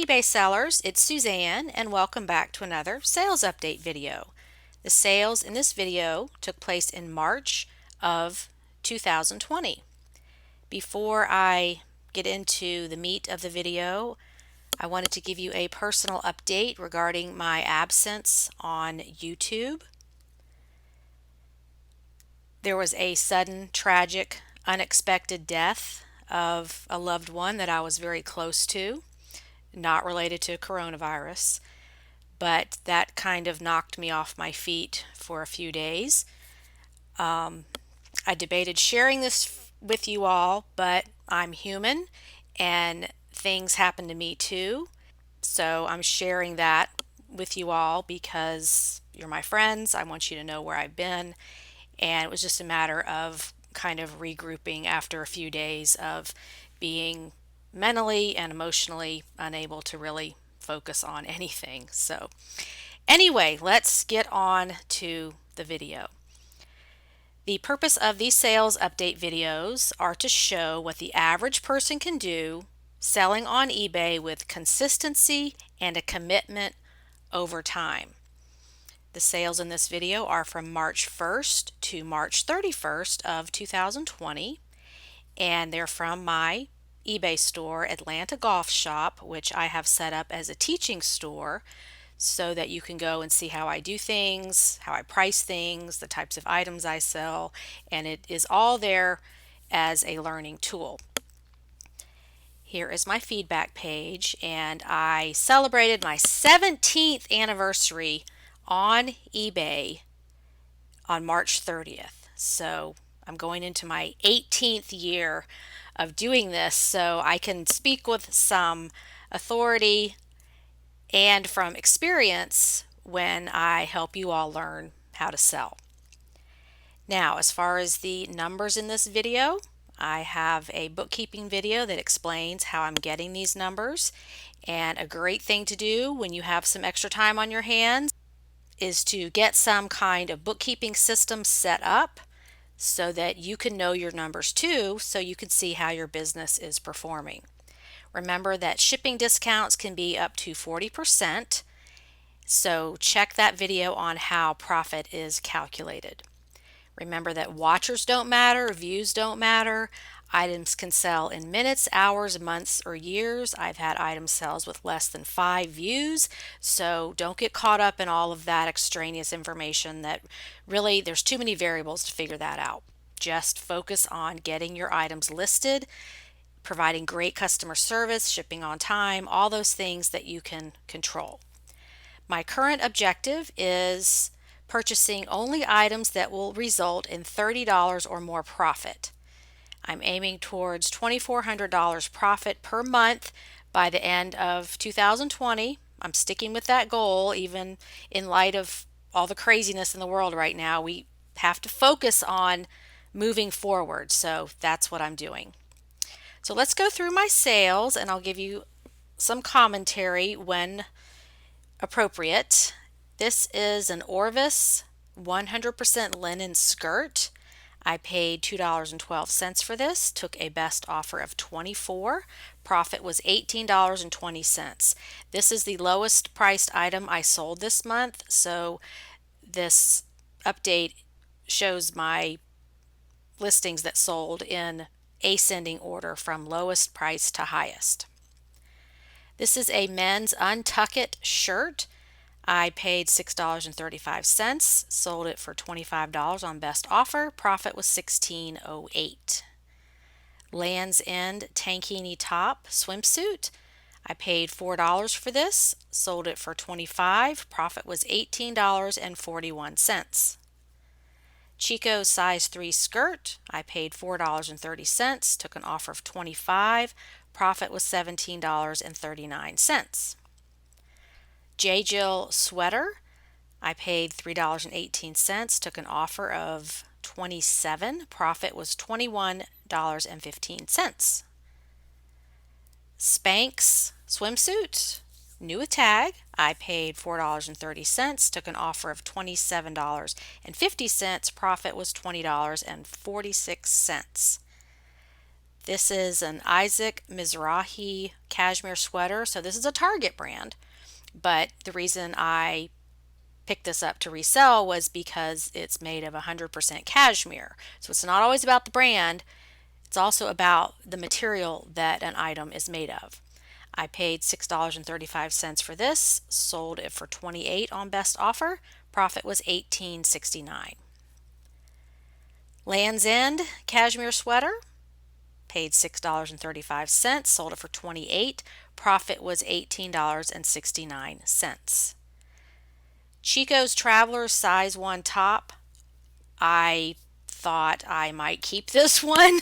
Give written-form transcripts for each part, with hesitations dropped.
eBay sellers, it's Suzanne and welcome back to another sales update video. The sales in this video took place in March of 2020. Before I get into the meat of the video, I wanted to give you a personal update regarding my absence on YouTube. There was a sudden, tragic, unexpected death of a loved one that I was very close to, not related to coronavirus, but that kind of knocked me off my feet for a few days. I debated sharing this with you all, but I'm human and things happen to me too. So I'm sharing that with you all because you're my friends. I want you to know where I've been. And it was just a matter of kind of regrouping after a few days of being mentally and emotionally unable to really focus on anything. So anyway, let's get on to the video. The purpose of these sales update videos are to show what the average person can do selling on eBay with consistency and a commitment over time. The sales in this video are from March 1st to March 31st of 2020, and they're from my eBay store, Atlanta Golf Shop, which I have set up as a teaching store so that you can go and see how I do things, how I price things, the types of items I sell, and it is all there as a learning tool. Here is my feedback page, and I celebrated my 17th anniversary on eBay on March 30th. So I'm going into my 18th year of doing this, so I can speak with some authority and from experience when I help you all learn how to sell. Now, as far as the numbers in this video, I have a bookkeeping video that explains how I'm getting these numbers, and a great thing to do when you have some extra time on your hands is to get some kind of bookkeeping system set up so that you can know your numbers too, so you can see how your business is performing. Remember that shipping discounts can be up to 40%, so check that video on how profit is calculated. Remember that watchers don't matter, views don't matter. Items can sell in minutes, hours, months, or years. I've had item sales with less than 5 views, so don't get caught up in all of that extraneous information that really there's too many variables to figure that out. Just focus on getting your items listed, providing great customer service, shipping on time, all those things that you can control. My current objective is purchasing only items that will result in $30 or more profit. I'm aiming towards $2,400 profit per month by the end of 2020. I'm sticking with that goal even in light of all the craziness in the world right now. We have to focus on moving forward, so that's what I'm doing. So let's go through my sales and I'll give you some commentary when appropriate. This is an Orvis 100% linen skirt. I paid $2.12 for this, took a best offer of $24. Profit was $18.20. This is the lowest priced item I sold this month, so this update shows my listings that sold in ascending order from lowest price to highest. This is a men's untucked shirt. I paid $6.35, sold it for $25 on best offer. Profit was $16.08. Land's End tankini top swimsuit. I paid $4 for this, sold it for $25. Profit was $18.41. Chico's size 3 skirt. I paid $4.30, took an offer of $25. Profit was $17.39. J. Jill sweater. I paid $3.18, took an offer of $27. Profit was $21.15. Spanx swimsuit, new with tag. I paid $4.30, took an offer of $27.50. Profit was $20.46. This is an Isaac Mizrahi cashmere sweater. So this is a Target brand, but the reason I picked this up to resell was because it's made of 100% cashmere. So it's not always about the brand, it's also about the material that an item is made of. I paid $6.35 for this, sold it for $28 on best offer. Profit was $18.69. Land's End cashmere sweater, paid $6.35, sold it for $28. Profit was $18.69. Chico's Travelers size 1 top. I thought I might keep this one,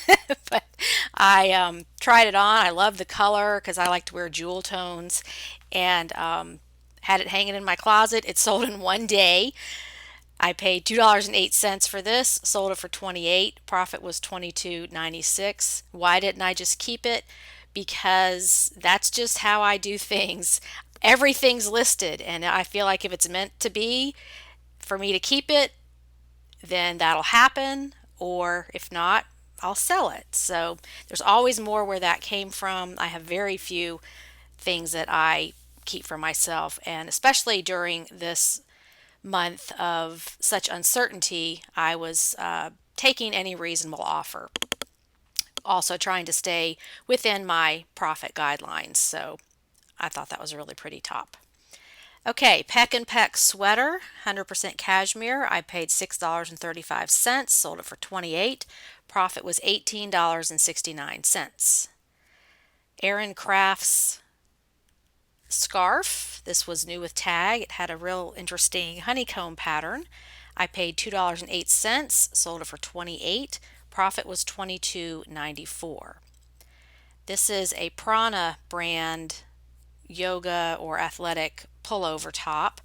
but I tried it on. I love the color because I like to wear jewel tones, and had it hanging in my closet. It sold in one day. I paid $2.08 for this, sold it for $28. Profit was $22.96. Why didn't I just keep it? Because that's just how I do things. Everything's listed, and I feel like if it's meant to be for me to keep it, then that'll happen, or if not, I'll sell it. So there's always more where that came from. I have very few things that I keep for myself, and especially during this month of such uncertainty, I was taking any reasonable offer. Also trying to stay within my profit guidelines, so I thought that was a really pretty top. Okay, Peck and Peck sweater, 100% cashmere. I paid $6.35, sold it for $28. Profit was $18.69. Erin Crafts scarf. This was new with tag. It had a real interesting honeycomb pattern. I paid $2.08, sold it for $28. Profit was $22.94. This is a Prana brand yoga or athletic pullover top.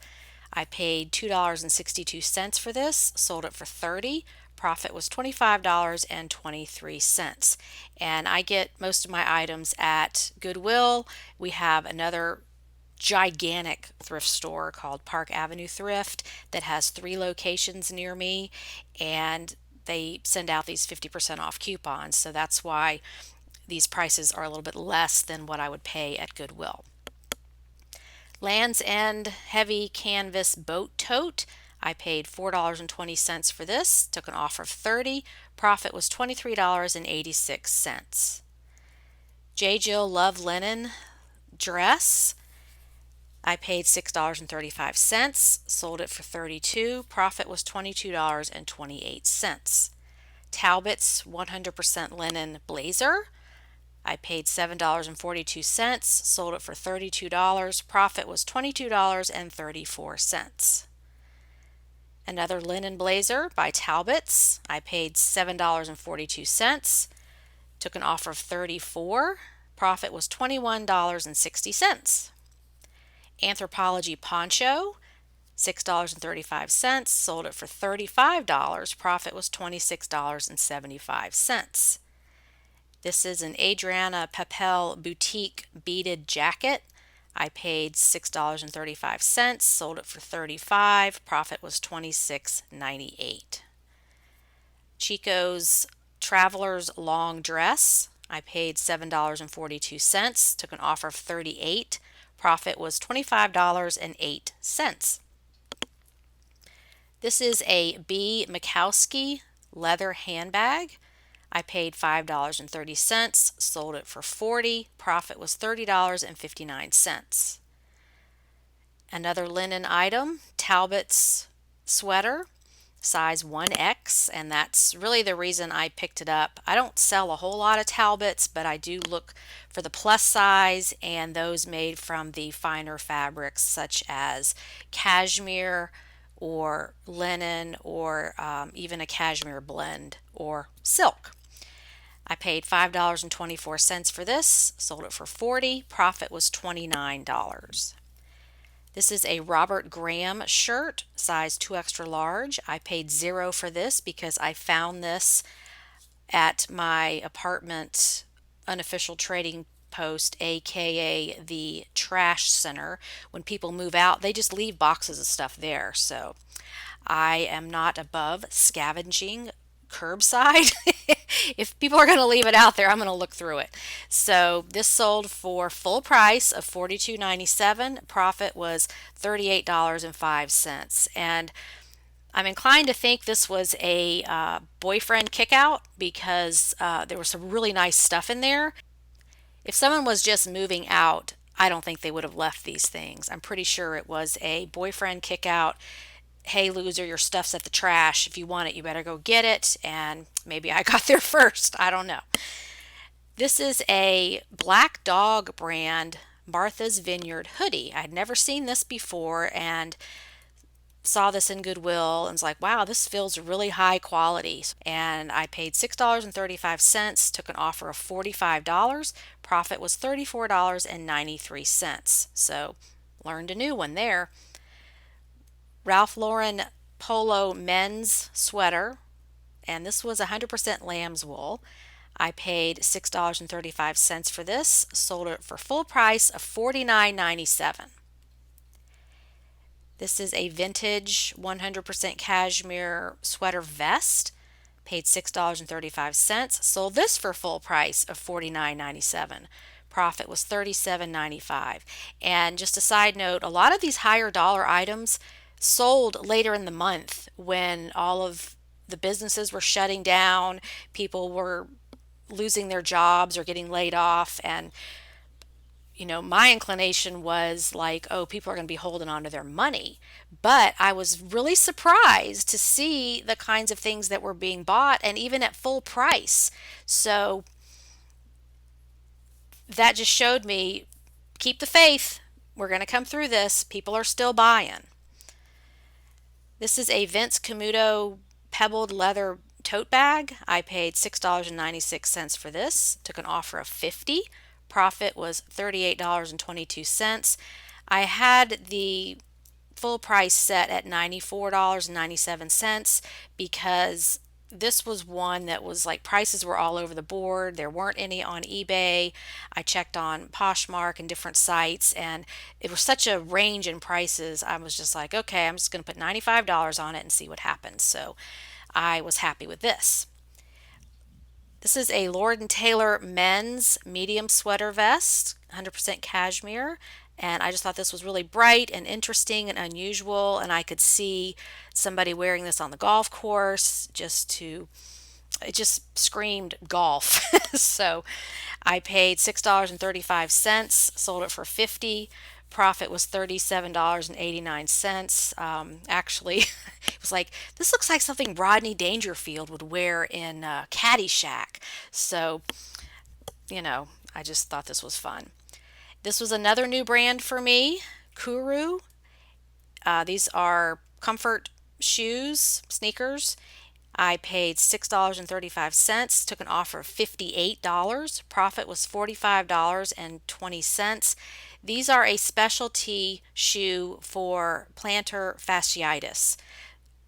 I paid $2.62 for this, sold it for $30. Profit was $25.23. And I get most of my items at Goodwill. We have another gigantic thrift store called Park Avenue Thrift that has 3 locations near me, and they send out these 50% off coupons. So that's why these prices are a little bit less than what I would pay at Goodwill. Land's End heavy canvas boat tote. I paid $4.20 for this, took an offer of $30. Profit was $23.86. J. Jill Love Linen dress. I paid $6.35, sold it for $32. Profit was $22.28. Talbot's 100% linen blazer. I paid $7.42, sold it for $32. Profit was $22.34. Another linen blazer by Talbot's. I paid $7.42, took an offer of $34. Profit was $21.60. Anthropologie poncho, $6.35, sold it for $35. Profit was $26.75. This is an Adriana Papel boutique beaded jacket. I paid $6.35, sold it for $35. Profit was $26.98. Chico's Traveler's long dress. I paid $7.42, took an offer of $38. Profit was $25.08. This is a B. Mikowski leather handbag. I paid $5.30, sold it for $40. Profit was $30.59. Another linen item, Talbot's sweater, size 1X, and that's really the reason I picked it up. I don't sell a whole lot of Talbots, but I do look for the plus size and those made from the finer fabrics such as cashmere or linen or even a cashmere blend or silk. I paid $5.24 for this, sold it for $40. Profit was $29. This is a Robert Graham shirt, size 2 extra large. I paid $0 for this because I found this at my apartment unofficial trading post, aka the trash center. When people move out, they just leave boxes of stuff there. So I am not above scavenging curbside If people are going to leave it out there, I'm going to look through it. So this sold for full price of $42.97. Profit was $38.05. And I'm inclined to think this was a boyfriend kickout because there was some really nice stuff in there. If someone was just moving out, I don't think they would have left these things. I'm pretty sure it was a boyfriend kickout. Hey, loser, your stuff's at the trash. If you want it, you better go get it. And maybe I got there first. I don't know. This is a Black Dog brand Martha's Vineyard hoodie. I'd never seen this before and saw this in Goodwill and was like, wow, this feels really high quality. And I paid $6.35, took an offer of $45. Profit was $34.93. So learned a new one there. Ralph Lauren Polo men's sweater, and this was 100% lamb's wool. I paid $6.35 for this, sold it for full price of $49.97. This is a vintage 100% cashmere sweater vest. Paid $6.35. Sold this for full price of $49.97. Profit was $37.95. And just a side note, a lot of these higher dollar items sold later in the month when all of the businesses were shutting down, people were losing their jobs or getting laid off, and my inclination was like, oh, people are going to be holding on to their money. But I was really surprised to see the kinds of things that were being bought and even at full price. So that just showed me, keep the faith. We're going to come through this. People are still buying. This is a Vince Camuto pebbled leather tote bag. I paid $6.96 for this. Took an offer of $50. Profit was $38.22. I had the full price set at $94.97 because this was one that was like prices were all over the board. There weren't any on eBay. I checked on Poshmark and different sites, and it was such a range in prices. I was just like, okay, I'm just going to put $95 on it and see what happens. So I was happy with this. This is a Lord & Taylor men's medium sweater vest, 100% cashmere, and I just thought this was really bright and interesting and unusual, and I could see somebody wearing this on the golf course it just screamed golf. So I paid $6.35, sold it for $50. Profit was $37.89. Actually, it was like, this looks like something Rodney Dangerfield would wear in Caddyshack. So, I just thought this was fun. This was another new brand for me, Kuru. These are comfort shoes, sneakers. I paid $6.35, took an offer of $58. Profit was $45.20. These are a specialty shoe for plantar fasciitis.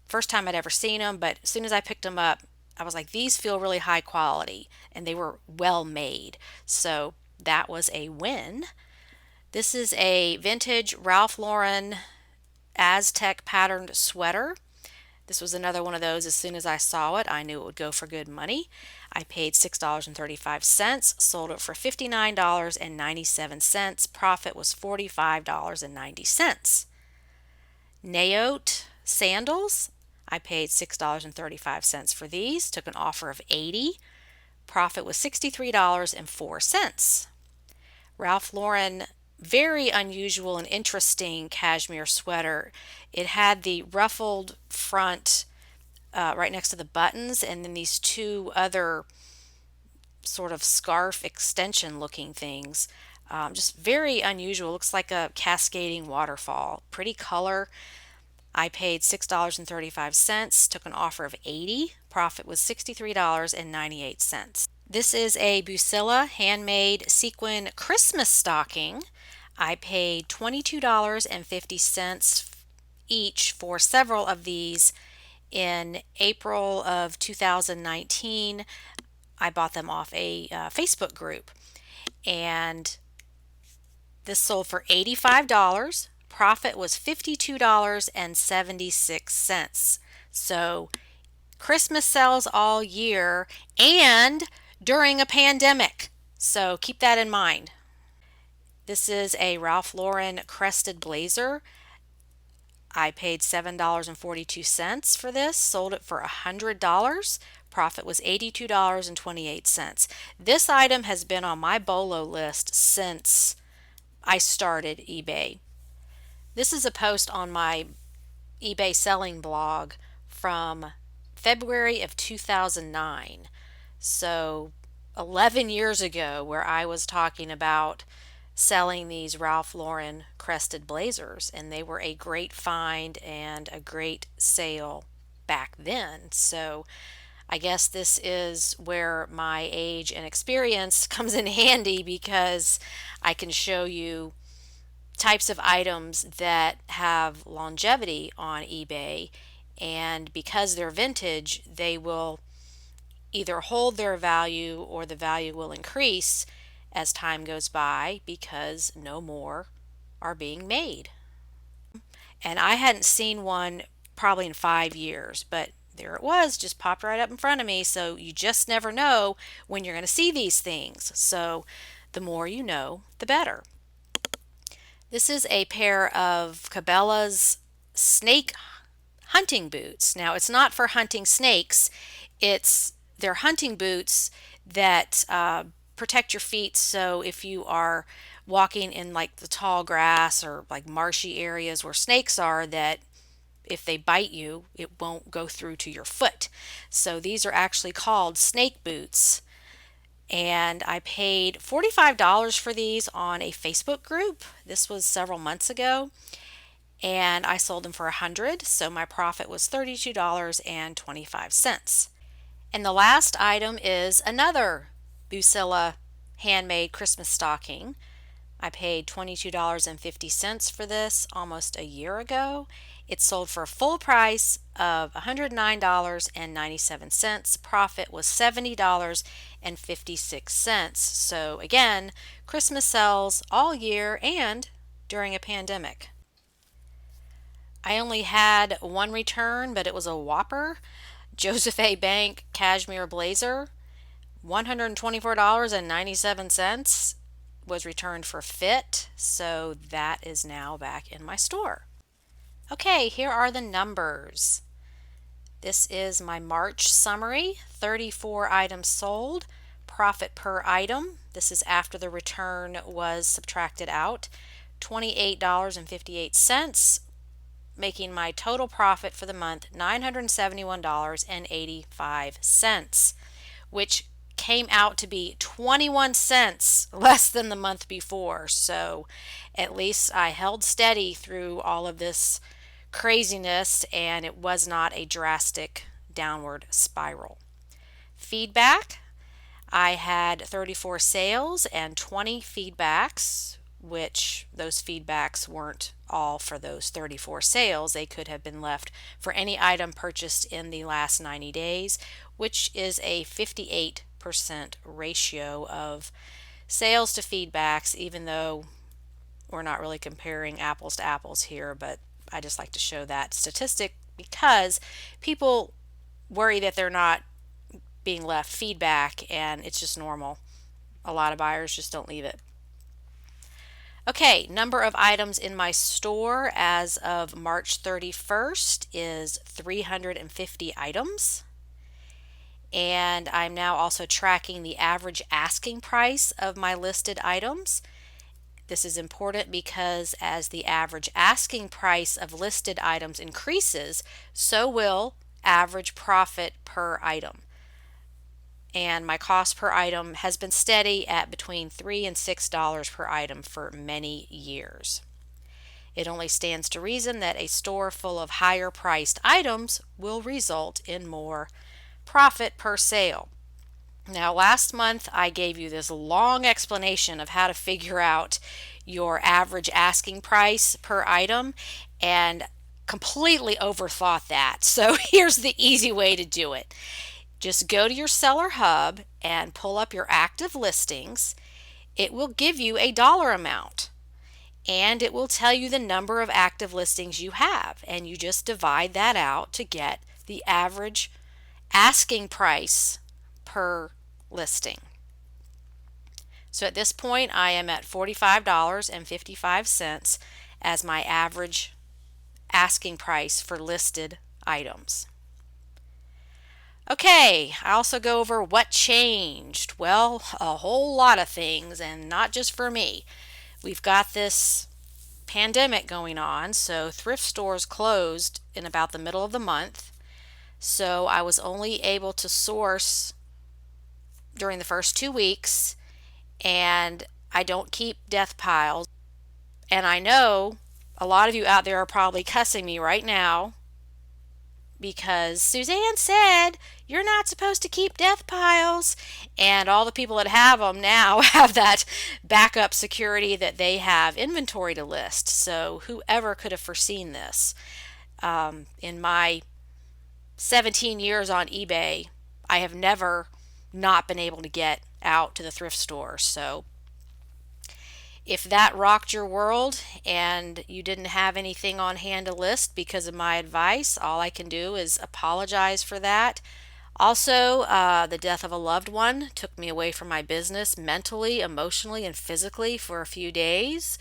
First time I'd ever seen them, but as soon as I picked them up, I was like, these feel really high quality and they were well made. So that was a win. This is a vintage Ralph Lauren Aztec patterned sweater. This was another one of those, as soon as I saw it, I knew it would go for good money. I paid $6.35, sold it for $59.97. Profit was $45.90. Naote sandals. I paid $6.35 for these, took an offer of $80. Profit was $63.04. Ralph Lauren, very unusual and interesting cashmere sweater. It had the ruffled front right next to the buttons, and then these two other sort of scarf extension looking things. Just very unusual. Looks like a cascading waterfall. Pretty color. I paid $6.35, took an offer of $80. Profit was $63.98. This is a Busilla handmade sequin Christmas stocking. I paid $22.50 each for several of these in April of 2019. I bought them off a Facebook group, and this sold for $85. Profit was $52.76. So Christmas sells all year and during a pandemic. So keep that in mind. This is a Ralph Lauren crested blazer. I paid $7.42 for this, sold it for $100. Profit was $82.28. This item has been on my BOLO list since I started eBay. This is a post on my eBay selling blog from February of 2009. So 11 years ago, where I was talking about selling these Ralph Lauren crested blazers, and they were a great find and a great sale back then. So I guess this is where my age and experience comes in handy because I can show you types of items that have longevity on eBay, and because they're vintage, they will either hold their value or the value will increase as time goes by because no more are being made. And I hadn't seen one probably in 5 years, but there it was, just popped right up in front of me. So you just never know when you're going to see these things. So the more you know, the better. This is a pair of Cabela's snake hunting boots. Now, it's not for hunting snakes, they're hunting boots that protect your feet. So if you are walking in like the tall grass or like marshy areas where snakes are, that if they bite you, it won't go through to your foot. So these are actually called snake boots. And I paid $45 for these on a Facebook group. This was several months ago, and I sold them for $100, so my profit was $32.25. And the last item is another Busilla handmade Christmas stocking. I paid $22.50 for this almost a year ago. It sold for a full price of $109.97. Profit was $70.56. So again, Christmas sells all year and during a pandemic. I only had one return, but it was a whopper. Joseph A. Bank cashmere blazer, $124.97 was returned for fit, so that is now back in my store. Okay, here are the numbers. This is my March summary. 34 items sold. Profit per item, this is after the return was subtracted out, $28.58, making my total profit for the month $971.85, which came out to be 21 cents less than the month before. So at least I held steady through all of this craziness, and it was not a drastic downward spiral. Feedback, I had 34 sales and 20 feedbacks, which those feedbacks weren't all for those 34 sales. They could have been left for any item purchased in the last 90 days, which is a 58% ratio of sales to feedbacks, even though we're not really comparing apples to apples here, but I just like to show that statistic because people worry that they're not being left feedback, and it's just normal. A lot of buyers just don't leave it. Okay, number of items in my store as of March 31st is 350 items. And I'm now also tracking the average asking price of my listed items. This is important because as the average asking price of listed items increases, so will average profit per item. And my cost per item has been steady at between $3 and $6 per item for many years. It only stands to reason that a store full of higher priced items will result in more profit per sale. Now, last month I gave you this long explanation of how to figure out your average asking price per item and completely overthought that. So here's the easy way to do it. Just go to your seller hub and pull up your active listings. It will give you a dollar amount, and it will tell you the number of active listings you have, and you just divide that out to get the average asking price per listing. So at this point, I am at $45.55 as my average asking price for listed items. Okay, I also go over what changed. Well, a whole lot of things, and not just for me. We've got this pandemic going on, so thrift stores closed in about the middle of the month. So I was only able to source during the first 2 weeks, and I don't keep death piles. And I know a lot of you out there are probably cussing me right now because Suzanne said you're not supposed to keep death piles, and all the people that have them now have that backup security that they have inventory to list. So whoever could have foreseen this? In my 17 years on eBay, I have never not been able to get out to the thrift store. So if that rocked your world and you didn't have anything on hand to list because of my advice, all I can do is apologize for that. Also, the death of a loved one took me away from my business mentally, emotionally, and physically for a few days.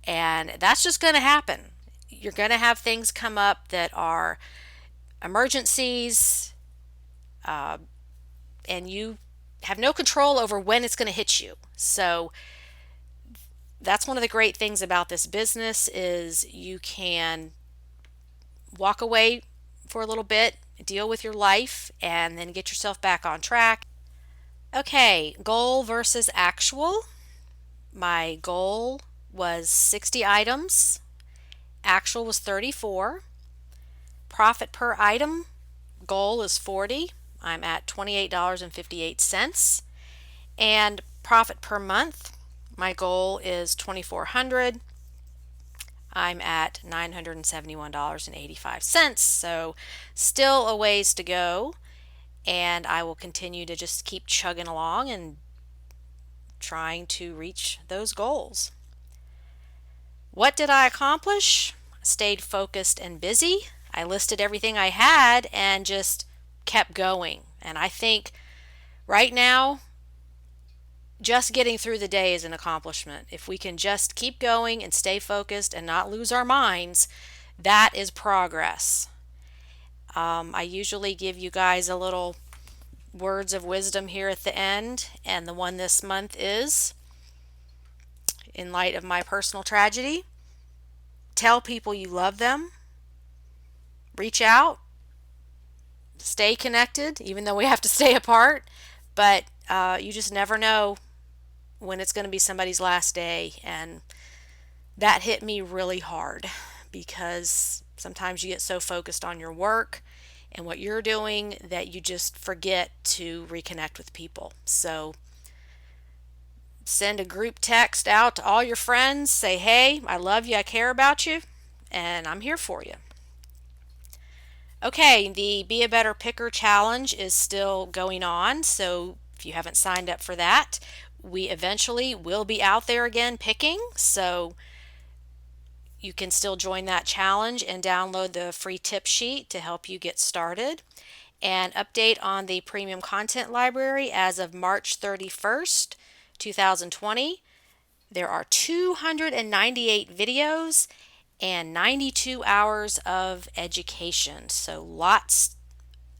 And that's just going to happen. You're going to have things come up that are emergencies, and you have no control over when it's going to hit you. So that's one of the great things about this business is you can walk away for a little bit, deal with your life, and then get yourself back on track. Okay, goal versus actual. My goal was 60 items. Actual was 34. Profit per item, goal is 40. I'm at $28.58. And profit per month, my goal is $2,400. I'm at $971.85. So still a ways to go, and I will continue to just keep chugging along and trying to reach those goals. What did I accomplish? Stayed focused and busy. I listed everything I had and just kept going. And I think right now, just getting through the day is an accomplishment. If we can just keep going and stay focused and not lose our minds, that is progress. I usually give you guys a little words of wisdom here at the end, and the one this month is, in light of my personal tragedy, tell people you love them, reach out, stay connected, even though we have to stay apart, but you just never know when it's going to be somebody's last day. And that hit me really hard because sometimes you get so focused on your work and what you're doing that you just forget to reconnect with people. So send a group text out to all your friends, say, hey, I love you, I care about you, and I'm here for you. Okay, the Be a Better Picker Challenge is still going on, so if you haven't signed up for that, we eventually will be out there again picking, so you can still join that challenge and download the free tip sheet to help you get started. And update on the premium content library as of March 31st, 2020. There are 298 videos and 92 hours of education. So lots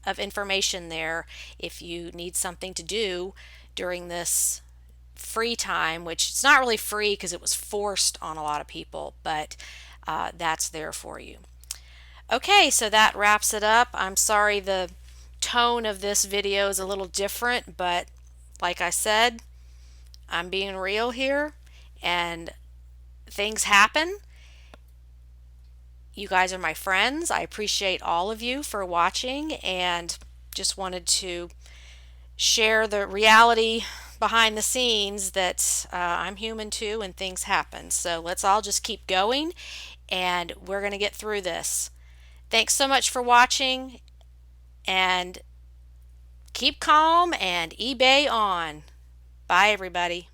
of information there if you need something to do during this free time, which it's not really free because it was forced on a lot of people, but that's there for you. Okay, so that wraps it up. I'm sorry the tone of this video is a little different, but like I said, I'm being real here and things happen. You guys are my friends. I appreciate all of you for watching and just wanted to share the reality behind the scenes that I'm human too and things happen. So let's all just keep going and we're going to get through this. Thanks so much for watching and keep calm and eBay on. Bye everybody.